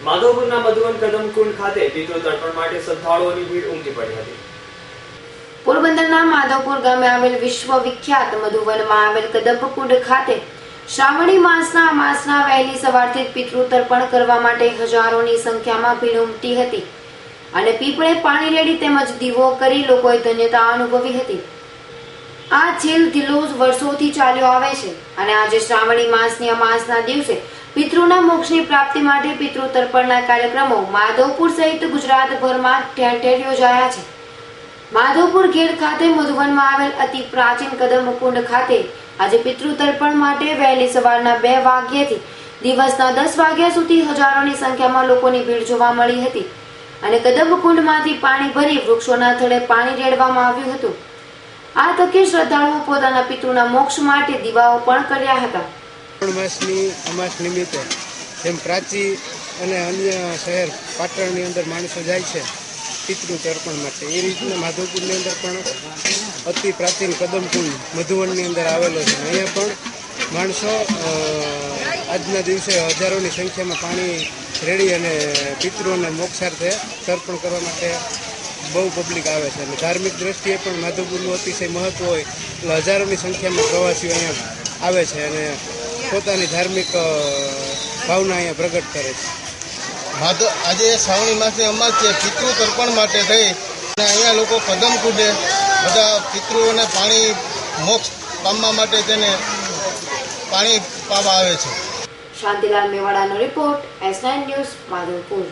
માધવપુરના મધુવન કદમકુંડ ખાતે પિતૃ તર્પણ માટે શ્રદ્ધાળુઓની ભીડ ઉમટી પડી હતી। પોરબંદરના માધવપુર ગામે આવેલ વિશ્વ વિખ્યાત મધુવનમાં આવેલ કદમકુંડ ખાતે શ્રાવણી માસના વહેલી સવારથી પિતૃ તર્પણ કરવા માટે હજારોની સંખ્યામાં ભીડ ઉમટી હતી અને પીપળે પાણી રેડી તેમજ દીવો કરી લોકોએ ધન્યતા અનુભવી હતી। આ છેલ ઢીલો વર્ષોથી ચાલ્યો આવે છે અને આજે શ્રાવણી માસની અમાસના દિવસે પિતૃના મોક્ષની પ્રાપ્તિ માટે પિતૃ તર્પણના કાર્યક્રમો માધવપુર સહિત ગુજરાતભરમાં ઠેર ઠેર યોજાયા છે। માધવપુર ગેટ ખાતે મધુવનમાં આવેલ અતિ પ્રાચીન કદમકુંડ ખાતે આજે પિતૃ તર્પણ માટે વહેલી સવારના 2 વાગ્યાથી દિવસના 10 વાગ્યા સુધી હજારોની સંખ્યામાં લોકોની ભીડ જોવા મળી હતી અને કદમકુંડમાંથી પાણી ભરી વૃક્ષોના થડે પાણી રેડવામાં આવ્યું હતું। આ તકે શ્રદ્ધાળુઓ પોતાના પિતૃના મોક્ષ માટે દીવાઓ પણ કર્યા હતા। માસની અમાસ નિમિત્તે જેમ પ્રાચી અને અન્ય શહેર પાટણની અંદર માણસો જાય છે પિતૃ તર્પણ માટે, એ રીતના માધવપુરની અંદર પણ અતિ પ્રાચીન કદમકુંડ મધુવનની અંદર આવેલો છે। અહીંયા પણ માણસો આજના દિવસે હજારોની સંખ્યામાં પાણી રેડી અને પિતૃઓને મોક્ષાર્થે તર્પણ કરવા માટે બહુ પબ્લિક આવે છે અને ધાર્મિક દ્રષ્ટિએ પણ માધવપુરનું અતિશય મહત્વ હોય એટલે હજારોની સંખ્યામાં પ્રવાસીઓ અહીંયા આવે છે અને પોતાની ધાર્મિક ભાવના અહીંયા પ્રગટ કરે છે। આજે શ્રાવણી માસની અમાસ છે, પિતૃ તર્પણ માટે થઈ અને અહીંયા લોકો કદમકુંડે બધા પિતૃઓને પાણી મોક્ષ પામવા માટે તેને પાણી પાવા આવે છે। શાંતિલાલ મેવાડાનો રિપોર્ટ, S9 ન્યૂઝ, માધવપુર।